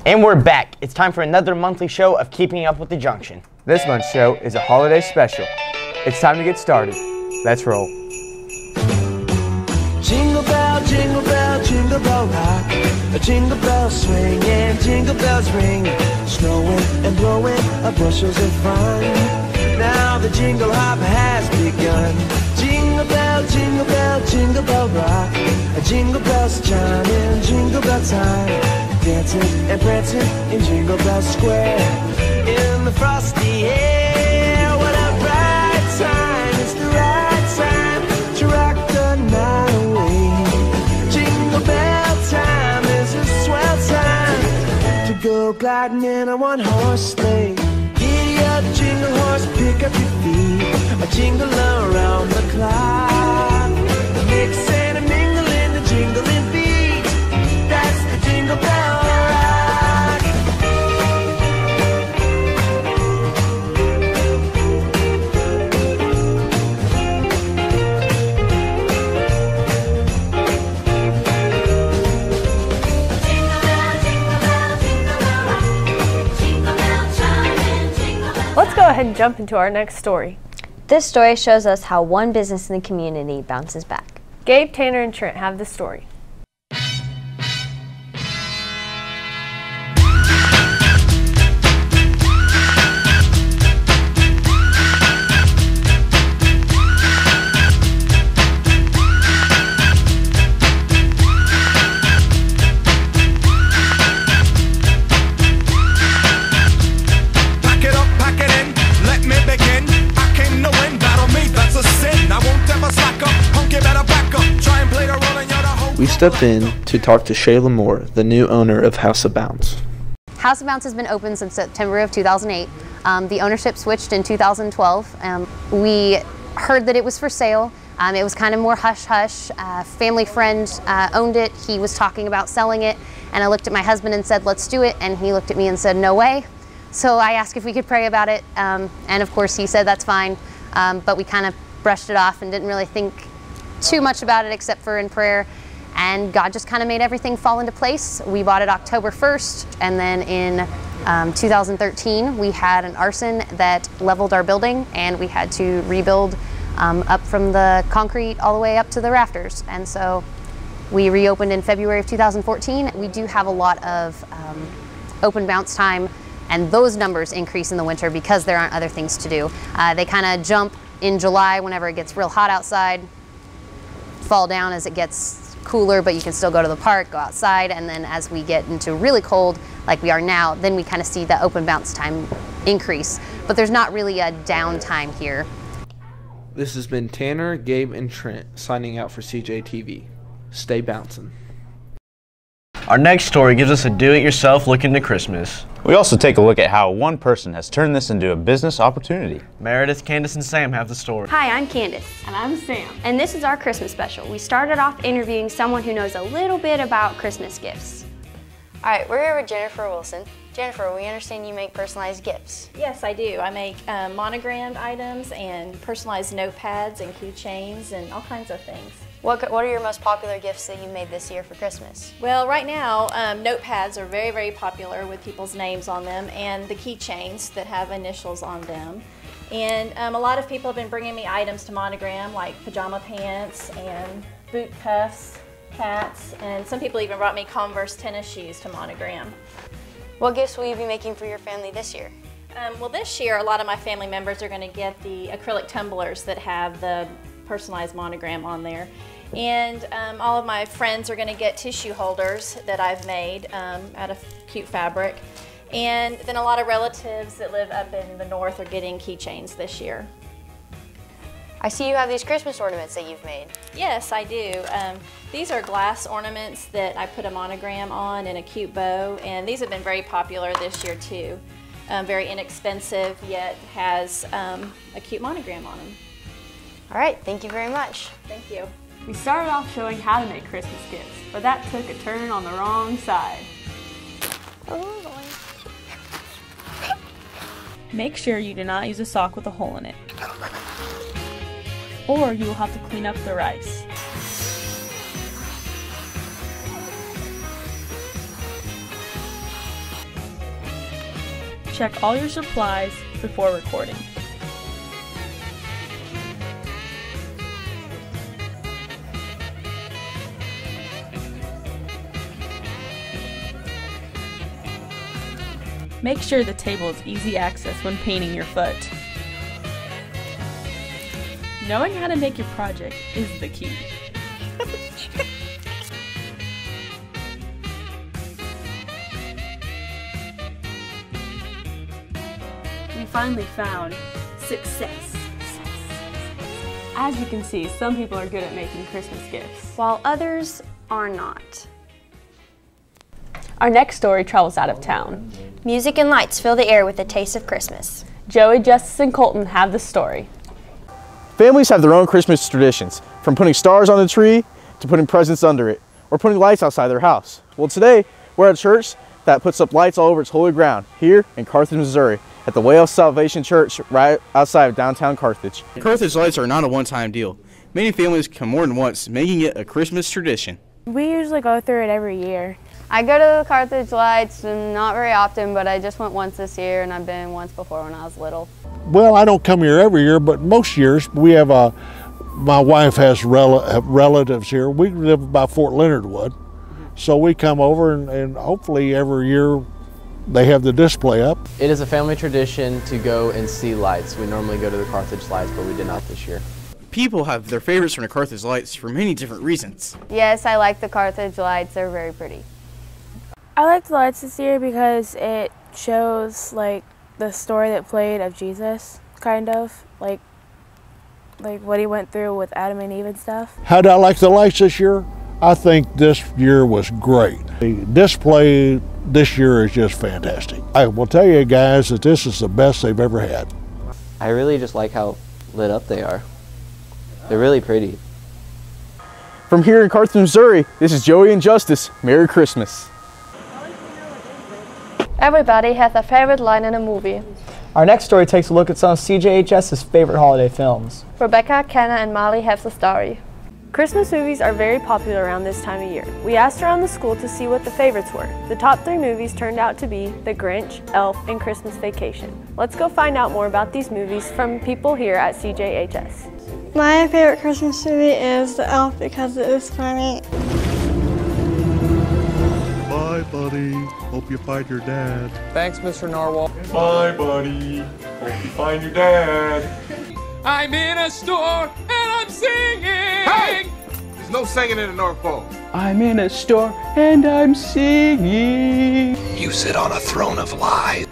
And we're back. It's time for another monthly show of Keeping Up with the Junction. This month's show is a holiday special. It's time to get started. Let's roll. Jingle bell, jingle bell, jingle bell rock. A jingle bell swing and jingle bells ring. Snowing and blowing bushels of fun. Now the jingle hop has begun. Jingle bell, jingle bell, jingle bell rock. A jingle bells chime in jingle bell time. Dancing and prancing in Jingle Bell Square. In the frosty air, what a bright time. It's the right time to rock the night away. Jingle bell time is a swell time to go gliding in a one-horse sleigh. Giddy up, jingle horse, pick up your feet. A jingle around the clock. Mix and a mingle in the jingling beat. That's the Jingle Bell Rock. Let's go ahead and jump into our next story. This story shows us how one business in the community bounces back. Gabe, Tanner, and Trent have the story. We stepped in to talk to Shayla Moore, the new owner of House of Bounce. House of Bounce has been open since September of 2008. The ownership switched in 2012. We heard that it was for sale. It was kind of more hush-hush. Family friend owned it. He was talking about selling it, and I looked at my husband and said, let's do it, and he looked at me and said, no way. So I asked if we could pray about it, and of course he said that's fine, but we kind of brushed it off and didn't really think too much about it except for in prayer. And God just kind of made everything fall into place. We bought it October 1st, and then in 2013 we had an arson that leveled our building, and we had to rebuild up from the concrete all the way up to the rafters. And so we reopened in February of 2014. We do have a lot of open bounce time, and those numbers increase in the winter because there aren't other things to do. They kind of jump in July whenever it gets real hot outside, fall down as it gets cooler, but you can still go to the park, go outside, and then as we get into really cold like we are now, then we kind of see the open bounce time increase. But there's not really a downtime here. This has been Tanner, Gabe, and Trent signing out for CJTV. Stay bouncing. Our next story gives us a do-it-yourself look into Christmas. We also take a look at how one person has turned this into a business opportunity. Meredith, Candace, and Sam have the story. Hi, I'm Candace. And I'm Sam. And this is our Christmas special. We started off interviewing someone who knows a little bit about Christmas gifts. All right, we're here with Jennifer Wilson. Jennifer, we understand you make personalized gifts. Yes, I do. I make monogrammed items and personalized notepads and keychains and all kinds of things. What are your most popular gifts that you made this year for Christmas? Well, right now, notepads are very, very popular with people's names on them, and the keychains that have initials on them. And a lot of people have been bringing me items to monogram, like pajama pants and boot cuffs, hats, and some people even brought me Converse tennis shoes to monogram. What gifts will you be making for your family this year? Well, this year, a lot of my family members are going to get the acrylic tumblers that have the personalized monogram on there. And all of my friends are going to get tissue holders that I've made out of cute fabric. And then a lot of relatives that live up in the north are getting keychains this year. I see you have these Christmas ornaments that you've made. Yes, I do. These are glass ornaments that I put a monogram on and a cute bow, and these have been very popular this year too. Very inexpensive, yet has a cute monogram on them. All right, thank you very much. Thank you. We started off showing how to make Christmas gifts, but that took a turn on the wrong side. Make sure you do not use a sock with a hole in it, or you will have to clean up the rice. check all your supplies before recording. Make sure the table is easy access when painting your foot. Knowing how to make your project is the key. We finally found success. As you can see, some people are good at making Christmas gifts, while others are not. Our next story travels out of town. Music and lights fill the air with a taste of Christmas. Joey, Justice, and Colton have the story. Families have their own Christmas traditions, from putting stars on the tree to putting presents under it, or putting lights outside their house. Well, today we're at a church that puts up lights all over its holy ground here in Carthage, Missouri, at the Way of Salvation Church right outside of downtown Carthage. Carthage lights are not a one-time deal. Many families come more than once, making it a Christmas tradition. We usually go through it every year. I go to the Carthage lights, not very often, but I just went once this year, and I've been once before when I was little. Well, I don't come here every year, but most years we have my wife has relatives here. We live by Fort Leonard Wood, so we come over and hopefully every year they have the display up. It is a family tradition to go and see lights. We normally go to the Carthage lights, but we did not this year. People have their favorites from the Carthage lights for many different reasons. Yes, I like the Carthage lights. They're very pretty. I like the lights this year because it shows like the story that played of Jesus, kind of like what he went through with Adam and Eve and stuff. How did I like the lights this year? I think this year was great. The display this year is just fantastic. I will tell you guys that this is the best they've ever had. I really just like how lit up they are. They're really pretty. From here in Carthage, Missouri, this is Joey and Justice. Merry Christmas. Everybody has a favorite line in a movie. Our next story takes a look at some of CJHS's favorite holiday films. Rebecca, Kenna, and Molly have the story. Christmas movies are very popular around this time of year. We asked around the school to see what the favorites were. The top 3 movies turned out to be The Grinch, Elf, and Christmas Vacation. Let's go find out more about these movies from people here at CJHS. My favorite Christmas movie is The Elf because it is funny. Bye, buddy. Hope you find your dad. Thanks, Mr. Narwhal. Bye, buddy. Hope you find your dad. I'm in a store and I'm singing. Hey! There's no singing in the North Pole. I'm in a store and I'm singing. You sit on a throne of lies.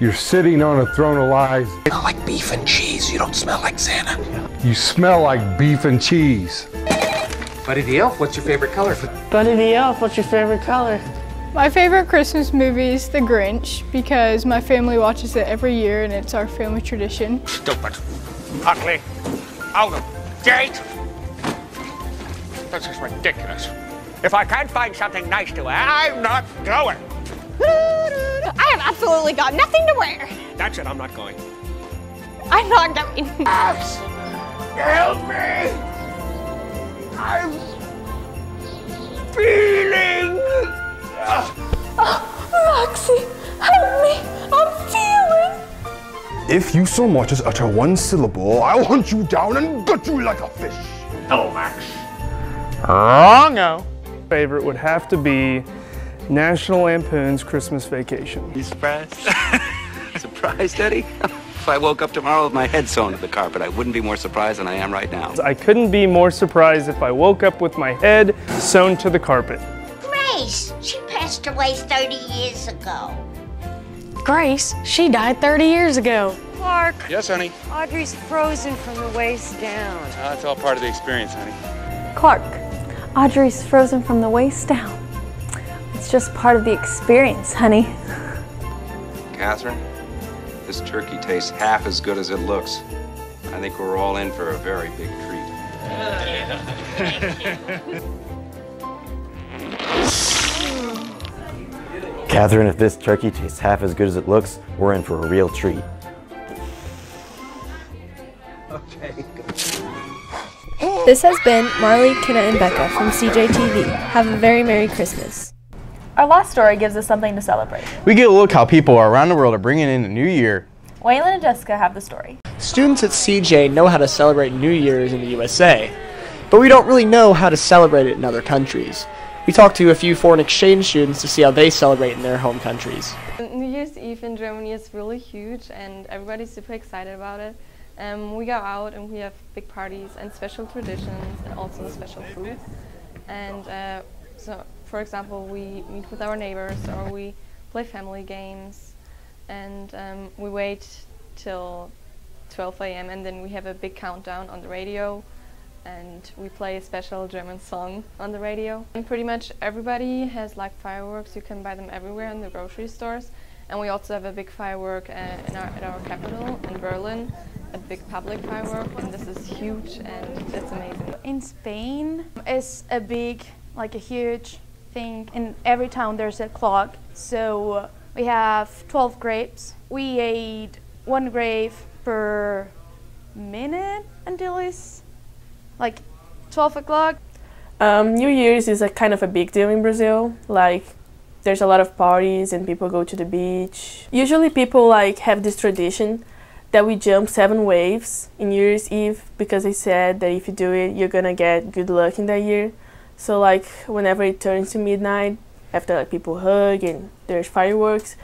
You're sitting on a throne of lies. You smell like beef and cheese. You don't smell like Santa. You smell like beef and cheese. Buddy the Elf, what's your favorite color? Buddy the Elf, what's your favorite color? My favorite Christmas movie is The Grinch because my family watches it every year and it's our family tradition. Stupid. Ugly. Out of date. This is ridiculous. If I can't find something nice to wear, I'm not going. I have absolutely got nothing to wear. That's it, I'm not going. I'm not going. Help me! I'm feeling. Roxy, help me! I'm feeling. If you so much as utter one syllable, I'll hunt you down and gut you like a fish. Hello, Max. Wrong-o. Favorite would have to be National Lampoon's Christmas Vacation. You surprised? Surprised, Eddie? If I woke up tomorrow with my head sewn to the carpet, I wouldn't be more surprised than I am right now. I couldn't be more surprised if I woke up with my head sewn to the carpet. Grace, she passed away 30 years ago. Grace, she died 30 years ago. Clark. Yes, honey? Audrey's frozen from the waist down. That's all part of the experience, honey. Clark, Audrey's frozen from the waist down. It's just part of the experience, honey. Catherine, this turkey tastes half as good as it looks. I think we're all in for a very big treat. Catherine, if this turkey tastes half as good as it looks, we're in for a real treat. Okay. This has been Marley, Kenna, and Becca from CJTV. Have a very Merry Christmas. Our last story gives us something to celebrate. We get a look how people around the world are bringing in the new year. Waylon and Jessica have the story. Students at CJ know how to celebrate New Year's in the USA, but we don't really know how to celebrate it in other countries. We talked to a few foreign exchange students to see how they celebrate in their home countries. New Year's Eve in Germany is really huge and everybody's super excited about it. We go out and we have big parties and special traditions and also special food. And so, for example, we meet with our neighbors or we play family games and we wait till 12 a.m. and then we have a big countdown on the radio. And we play a special German song on the radio. And pretty much everybody has like fireworks. You can buy them everywhere in the grocery stores. And we also have a big firework at our capital in Berlin, a big public firework, and this is huge and it's amazing. In Spain, it's a big, like a huge thing. In every town there's a clock. So we have 12 grapes. We ate 1 grape per minute until it's like 12 o'clock. New Year's is a kind of a big deal in Brazil. Like, there's a lot of parties and people go to the beach. Usually people like have this tradition that we jump 7 waves in New Year's Eve because they said that if you do it, you're gonna get good luck in that year. So like whenever it turns to midnight, after like people hug and there's fireworks,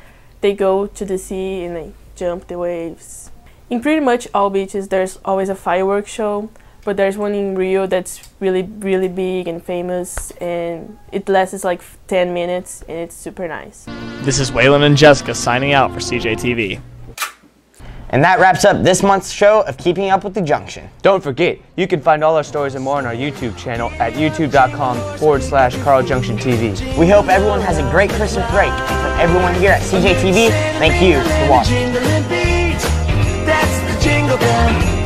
they go to the sea and they jump the waves. In pretty much all beaches, there's always a fireworks show. But there's one in Rio that's really big and famous, and it lasts like 10 minutes, and it's super nice. This is Waylon and Jessica signing out for CJTV. And that wraps up this month's show of Keeping Up with the Junction. Don't forget, you can find all our stories and more on our YouTube channel at youtube.com/CarlJunctionTV. We hope everyone has a great Christmas break. And for everyone here at CJTV, thank you for watching. That's the Jingle Bell.